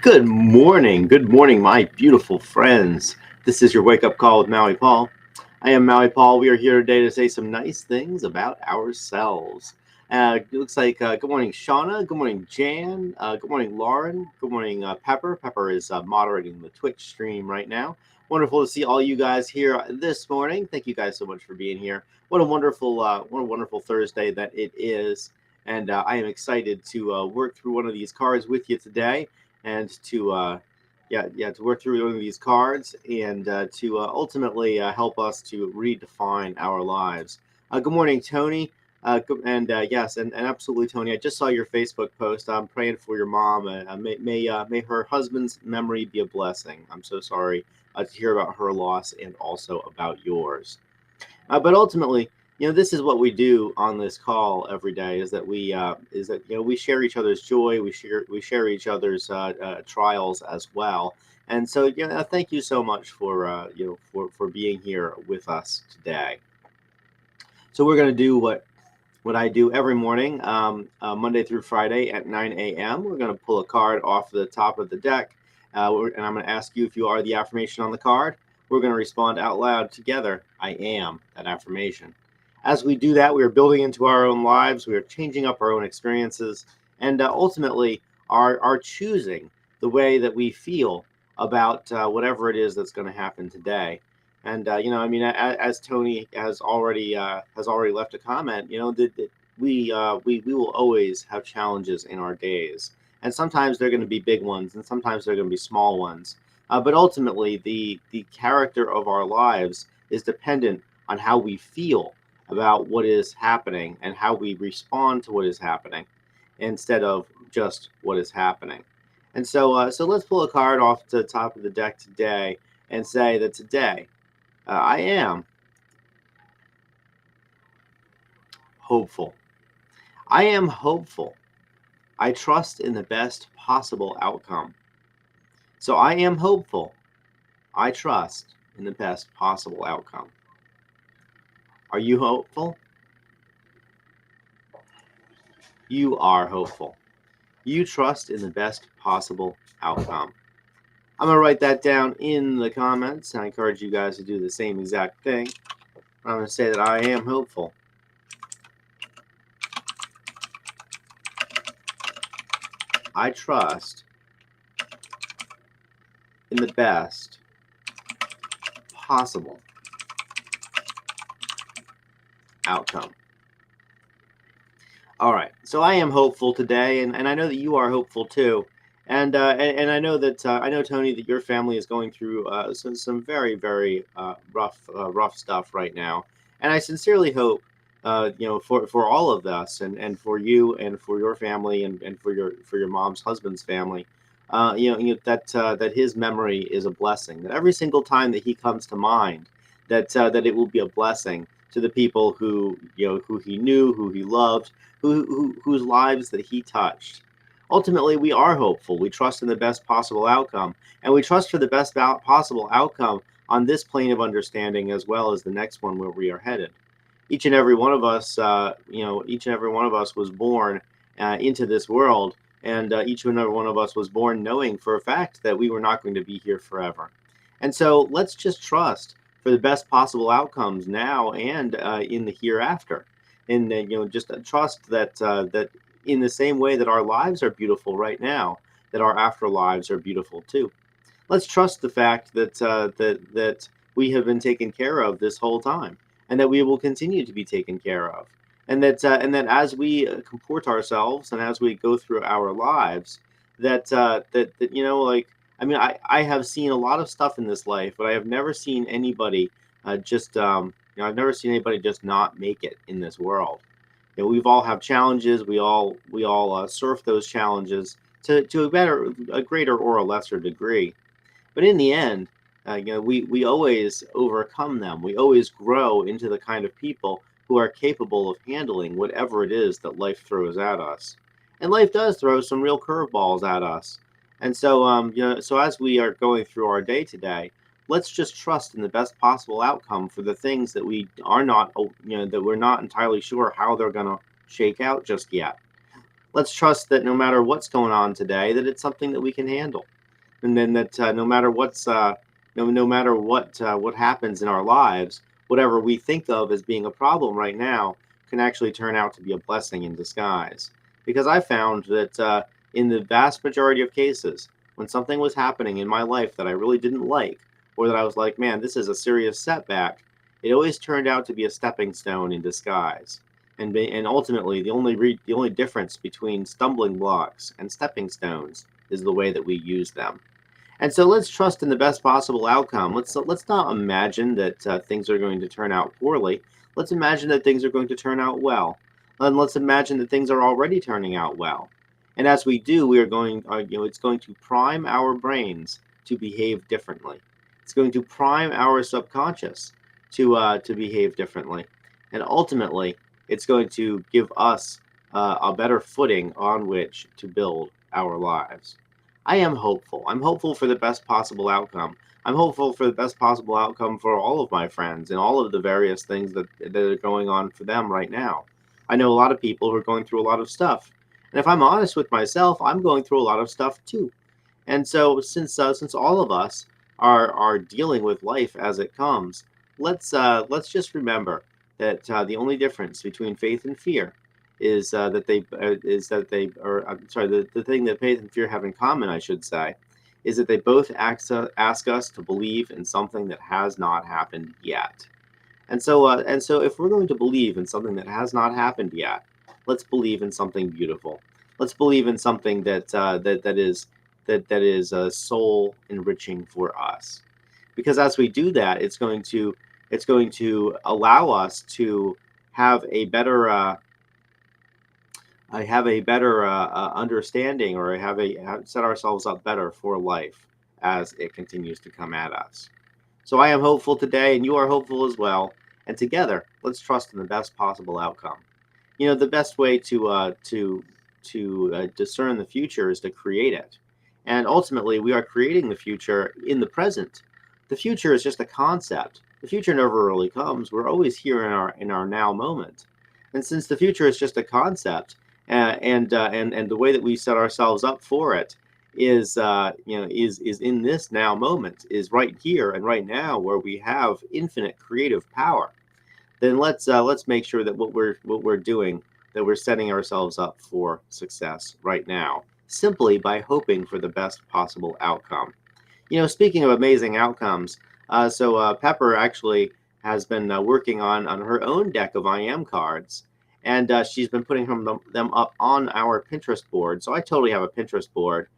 Good morning, my beautiful friends. This is your wake up call with Maui Paul. I am Maui Paul. We are here today to say some nice things about ourselves. It looks like good morning, Shauna. Good morning, Jan. Good morning, Lauren. Good morning, Pepper. Pepper is moderating the Twitch stream right now. Wonderful to see all you guys here this morning. Thank you guys so much for being here. What a wonderful Thursday that it is, and I am excited to work through one of these cards with you today and to work through one of these cards and to ultimately help us to redefine our lives. Good morning, Tony. Yes, and absolutely, Tony. I just saw your Facebook post. I'm praying for your mom. May her husband's memory be a blessing. I'm so sorry to hear about her loss and also about yours. But ultimately, this is what we do on this call every day: is that we share each other's joy, we share each other's trials as well. And so, thank you so much for for being here with us today. So we're going to do what I do every morning, Monday through Friday at 9 a.m. We're going to pull a card off the top of the deck, and I'm going to ask you if you are the affirmation on the card. We're going to respond out loud together. I am that affirmation. As we do that, we are building into our own lives. We are changing up our own experiences, and ultimately are choosing the way that we feel about whatever it is that's going to happen today. And as Tony has already left a comment, that we will always have challenges in our days, and sometimes they're going to be big ones, and sometimes they're going to be small ones. But ultimately, the character of our lives is dependent on how we feel about what is happening and how we respond to what is happening, instead of just what is happening. And so let's pull a card off the top of the deck today and say that today I am hopeful. I am hopeful. I trust in the best possible outcome. So I am hopeful. I trust in the best possible outcome. Are you hopeful? You are hopeful. You trust in the best possible outcome. I'm going to write that down in the comments, and I encourage you guys to do the same exact thing. I'm going to say that I am hopeful. I trust in the best possible outcome. All right, so I am hopeful today, and I know that you are hopeful too. And I know that I know, Tony, that your family is going through some very very rough stuff right now, and I sincerely hope for all of us, and for you and for your family, and for your mom's husband's family, that his memory is a blessing. That every single time that he comes to mind, that it will be a blessing to the people who he knew, who he loved, whose lives that he touched. Ultimately, we are hopeful. We trust in the best possible outcome, and we trust for the best possible outcome on this plane of understanding as well as the next one where we are headed. Each and every one of us, was born into this world, and each and every one of us was born knowing for a fact that we were not going to be here forever. And so let's just trust for the best possible outcomes now and in the hereafter, and just trust that in the same way that our lives are beautiful right now, that our afterlives are beautiful too. Let's trust the fact that we have been taken care of this whole time, and that we will continue to be taken care of, and that as we comport ourselves and as we go through our lives, I have seen a lot of stuff in this life, but I have never seen anybody I've never seen anybody just not make it in this world. We've all have challenges. We all surf those challenges to a greater or a lesser degree. But in the end, we always overcome them. We always grow into the kind of people who are capable of handling whatever it is that life throws at us. And life does throw some real curveballs at us. And so as we are going through our day today, let's just trust in the best possible outcome for the things that we are not, that we're not entirely sure how they're going to shake out just yet. Let's trust that no matter what's going on today, that it's something that we can handle. and then that no matter what's no matter what happens in our lives, whatever we think of as being a problem right now can actually turn out to be a blessing in disguise. Because I found that in the vast majority of cases, when something was happening in my life that I really didn't like, or that I was like, man, this is a serious setback, it always turned out to be a stepping stone in disguise. And ultimately, the only difference between stumbling blocks and stepping stones is the way that we use them. And so let's trust in the best possible outcome. Let's not imagine that things are going to turn out poorly. Let's imagine that things are going to turn out well, and let's imagine that things are already turning out well. And as we do, we are going, it's going to prime our brains to behave differently. It's going to prime our subconscious to behave differently, and ultimately, it's going to give us a better footing on which to build our lives. I am hopeful. I'm hopeful for the best possible outcome. I'm hopeful for the best possible outcome for all of my friends and all of the various things that are going on for them right now. I know a lot of people who are going through a lot of stuff. And if I'm honest with myself, I'm going through a lot of stuff too. And so since all of us are dealing with life as it comes, let's just remember that the only difference between faith and fear is that they or I'm sorry, the thing that faith and fear have in common, I should say, is that they both ask us to believe in something that has not happened yet. And so if we're going to believe in something that has not happened yet, let's believe in something beautiful. Let's believe in something that is soul enriching for us. Because as we do that, it's going to allow us to have a better understanding, or set ourselves up better for life as it continues to come at us. So I am hopeful today, and you are hopeful as well. And together, let's trust in the best possible outcome. You know, the best way to discern the future is to create it. And ultimately, we are creating the future in the present. The future is just a concept. The future never really comes. We're always here in our now moment. And since the future is just a concept, and the way that we set ourselves up for it is in this now moment, is right here and right now, where we have infinite creative power. Then let's make sure that what we're doing, that we're setting ourselves up for success right now, simply by hoping for the best possible outcome. You know, speaking of amazing outcomes, Pepper actually has been working on her own deck of I am cards, and she's been putting them up on our Pinterest board. So I totally have a Pinterest board.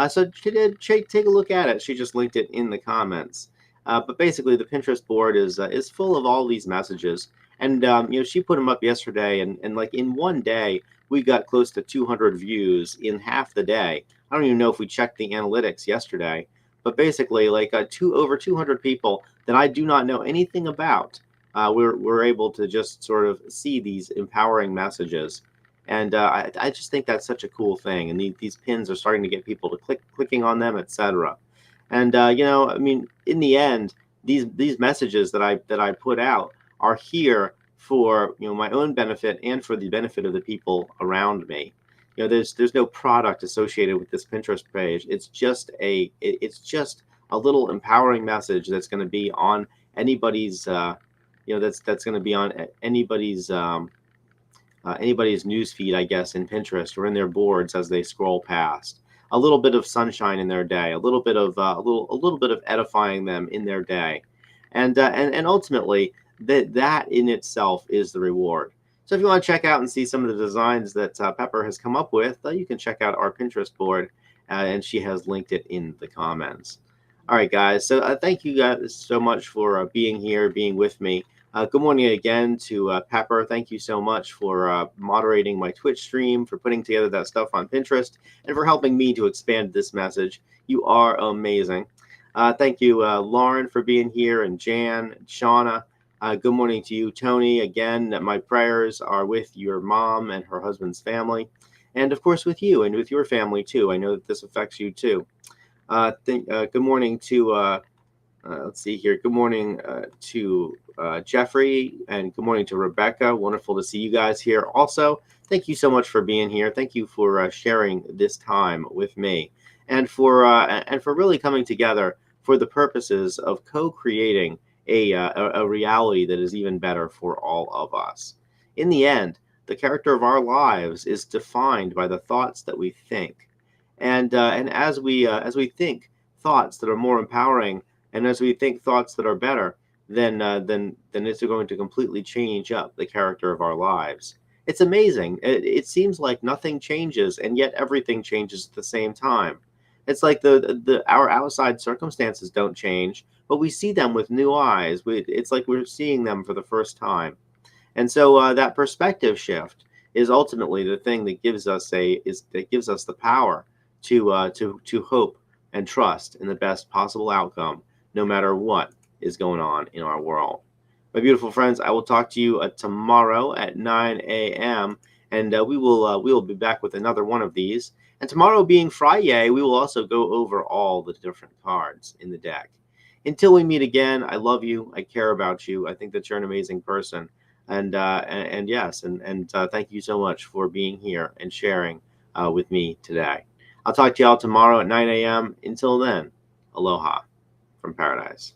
So take a look at it. She just linked it in the comments. But basically, the Pinterest board is full of all these messages, and she put them up yesterday, and like in one day, we got close to 200 views in half the day. I don't even know if we checked the analytics yesterday, but basically, like over 200 people that I do not know anything about, we're able to just sort of see these empowering messages. And I just think that's such a cool thing. And these pins are starting to get people to clicking on them, etc. And I mean, in the end, these messages that I put out are here for my own benefit and for the benefit of the people around me. There's no product associated with this Pinterest page. It's just a little empowering message that's going to be on anybody's that's going to be on anybody's news feed, I guess, in Pinterest or in their boards as they scroll past. A little bit of sunshine in their day, a little bit of edifying them in their day, and ultimately that in itself is the reward. So if you want to check out and see some of the designs that Pepper has come up with, you can check out our Pinterest board, and she has linked it in the comments. All right, guys. So thank you guys so much for being here, being with me. Good morning again to Pepper. Thank you so much for moderating my Twitch stream, for putting together that stuff on Pinterest, and for helping me to expand this message. You are amazing. Thank you, Lauren, for being here, and Jan, Shauna. Good morning to you, Tony. Again, my prayers are with your mom and her husband's family, and of course with you and with your family too. I know that this affects you too. Good morning to let's see here. Good morning to Jeffrey, and good morning to Rebecca. Wonderful to see you guys here. Also, thank you so much for being here. Thank you for sharing this time with me. and for really coming together for the purposes of co-creating a reality that is even better for all of us. In the end, the character of our lives is defined by the thoughts that we think, and as we think thoughts that are more empowering, and as we think thoughts that are better, then it's going to completely change up the character of our lives. It's amazing. It seems like nothing changes, and yet everything changes at the same time. It's like the our outside circumstances don't change, but we see them with new eyes. It's like we're seeing them for the first time. And so that perspective shift is ultimately the thing that gives us the power to hope and trust in the best possible outcome, no matter what is going on in our world. My beautiful friends, I will talk to you tomorrow at 9 a.m. and we will be back with another one of these. And tomorrow being Friday, we will also go over all the different cards in the deck. Until we meet again, I love you. I care about you. I think that you're an amazing person. And yes, and thank you so much for being here and sharing with me today. I'll talk to y'all tomorrow at 9 a.m. Until then, aloha from paradise.